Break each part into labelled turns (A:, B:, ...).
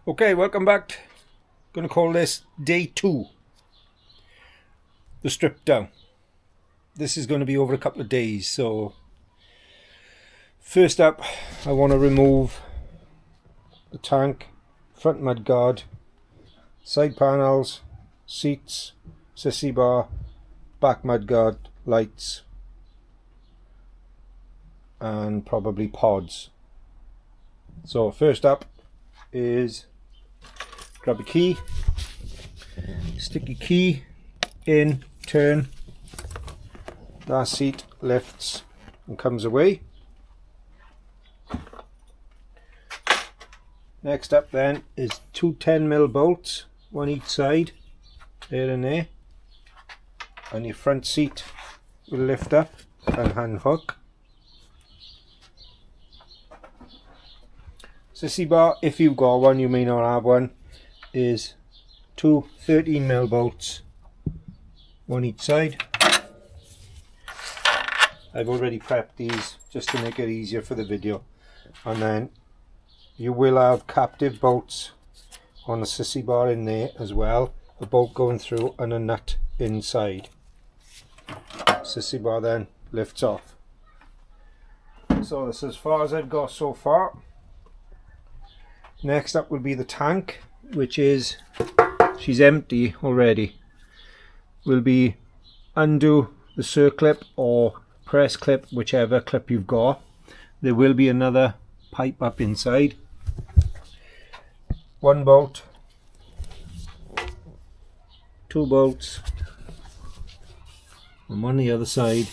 A: Okay, welcome back. Gonna call this day 2. The strip down. This is going to be over a couple of days. So first up, I want to remove the tank, front mudguard, side panels, seats, sissy bar, back mudguard, lights, and probably pods. So first up is grab a key, stick your key in, turn, that seat lifts and comes away. Next up then is two 10mm bolts, one each side, there and there, and your front seat will lift up and hand hook. Sissy bar, if you've got one, you may not have one, is two 13mm bolts, one each side. I've already prepped these just to make it easier for the video. And then you will have captive bolts on the sissy bar in there as well, a bolt going through and a nut inside. Sissy bar then lifts off. So this is as far as I've got so far. Next up will be the tank, which is, she's empty already. Will be undo the circlip or press clip, whichever clip you've got. There will be another pipe up inside. One bolt, two bolts, and on the other side,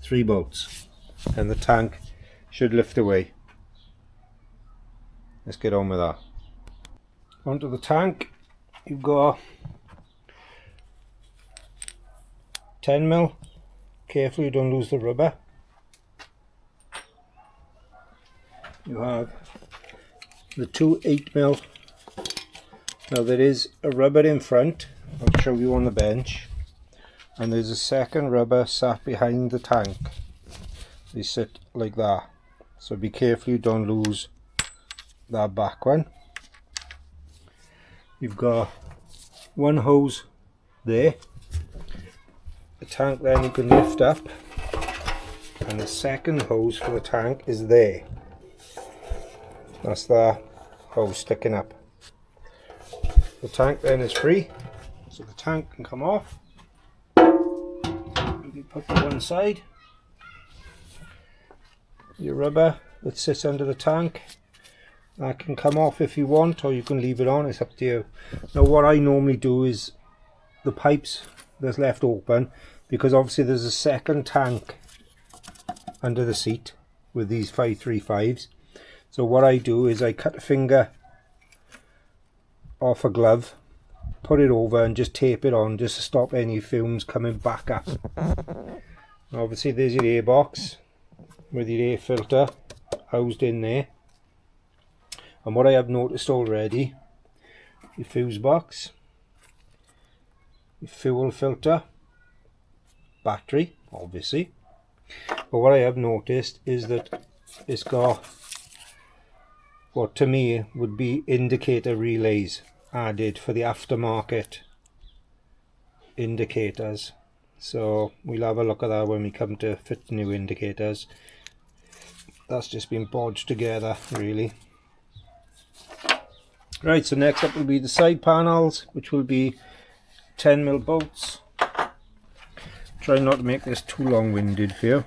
A: three bolts, and the tank should lift away. Let's get on with that. Onto the tank, you've got 10mm. Careful you don't lose the rubber. You have the two 8mm. Now there is a rubber in front, I'll show you on the bench, and there's a second rubber sat behind the tank. They sit like that, so be careful you don't lose that back one. You've got one hose there. The tank then you can lift up, and the second hose for the tank is there. That's the hose sticking up. The tank then is free, so the tank can come off. You put to one side. Your rubber that sits under the tank, that can come off if you want, or you can leave it on, it's up to you. Now what I normally do is the pipes that's left open, because obviously there's a second tank under the seat with these 535s. So what I do is I cut a finger off a glove, put it over and just tape it on just to stop any fumes coming back up. Obviously there's your air box with your air filter housed in there. And what I have noticed already, your fuse box, your fuel filter, battery obviously, but what I have noticed is that it's got what to me would be indicator relays added for the aftermarket indicators. So we'll have a look at that when we come to fit new indicators. That's just been bodged together really. Right, so next up will be the side panels, which will be 10mm bolts. Try not to make this too long-winded for you.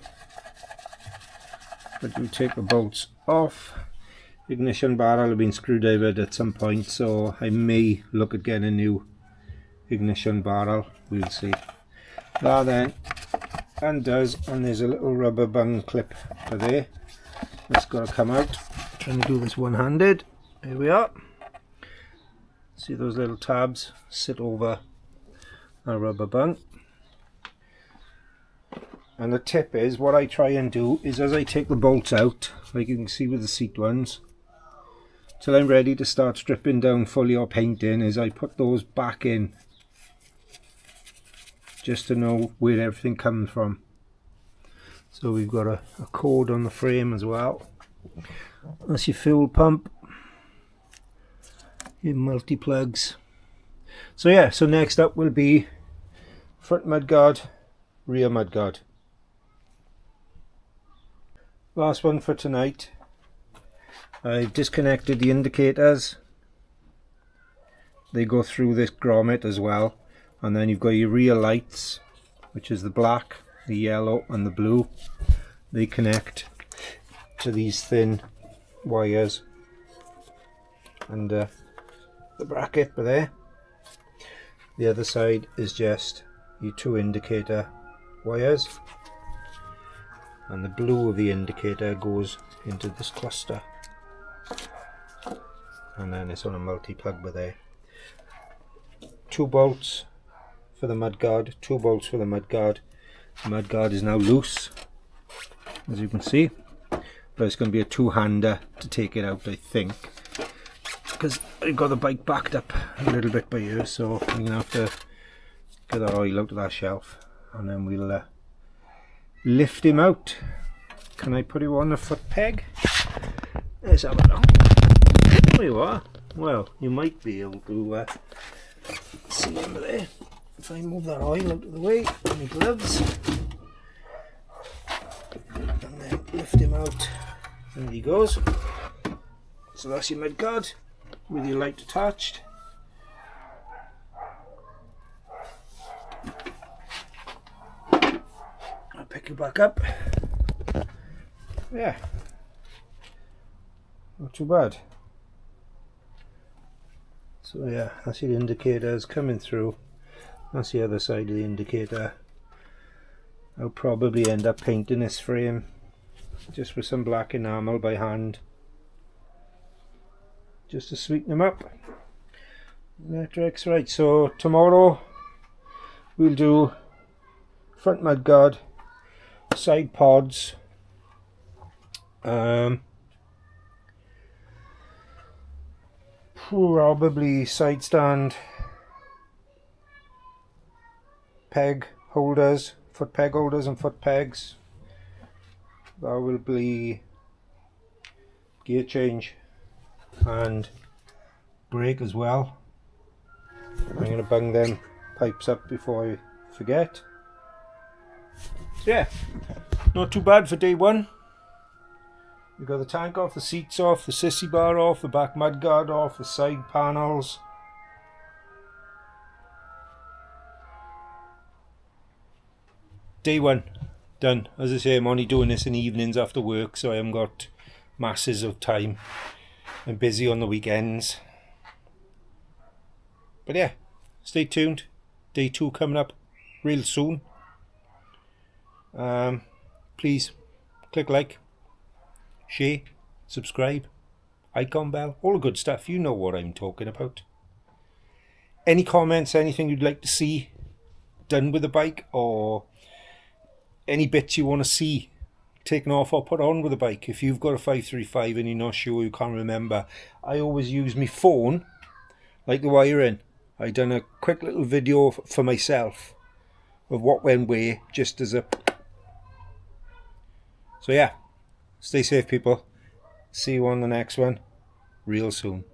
A: But you take the bolts off. Ignition barrel have been screwdrivered at some point, so I may look at getting a new ignition barrel. We'll see. That then undoes, and there's a little rubber bung clip for there. That's got to come out. Trying to do this one-handed. Here we are. See those little tabs sit over a rubber bung. And the tip is, what I try and do is as I take the bolts out, like you can see with the seat ones, till I'm ready to start stripping down fully or painting, is I put those back in just to know where everything comes from. So we've got a cord on the frame as well. That's your fuel pump. your multi-plugs. So yeah, so next up will be front mudguard, rear mudguard. Last one for tonight. I've disconnected the indicators. They go through this grommet as well. And then you've got your rear lights, which is the black, the yellow and the blue. They connect to these thin wires. And the bracket there. The other side is just your 2 indicator wires. And the blue of the indicator goes into this cluster. And then it's on a multi-plug there. 2 bolts for the mudguard, 2 bolts for the mudguard. The mudguard is now loose, as you can see, but it's going to be a 2-hander to take it out, I think, because I've got the bike backed up a little bit by here, so I'm going to have to get that oil out of that shelf, and then we'll lift him out. Can I put him on the foot peg? Let's have a look. There you are. Well, you might be able to see him there. If I move that oil out of the way, and my gloves, and then lift him out, and there he goes. So that's your mudguard with your light attached. I'll pick it back up. Yeah, not too bad. So yeah, that's your indicators coming through. That's the other side of the indicator. I'll probably end up painting this frame just with some black enamel by hand, just to sweeten them up. Electrics, right, so tomorrow we'll do front mudguard, side pods, probably side stand, peg holders, foot peg holders and foot pegs. That will be gear change and brake as well. I'm going to bung them pipes up before I forget. So yeah, not too bad for day 1. We've got the tank off, the seats off, the sissy bar off, the back mudguard off, the side panels. Day 1 done. As I say, I'm only doing this in evenings after work, so I haven't got masses of time. I'm busy on the weekends. But yeah, stay tuned. Day 2 coming up real soon. Please click like, share, subscribe, icon bell, all the good stuff. You know what I'm talking about. Any comments, anything you'd like to see done with the bike, or any bits you want to see taken off or put on with the bike. If you've got a 535 and you're not sure, you can't remember, I always use my phone like the wiring. I done a quick little video for myself of what went where, just as a... So yeah, stay safe people. See you on the next one real soon.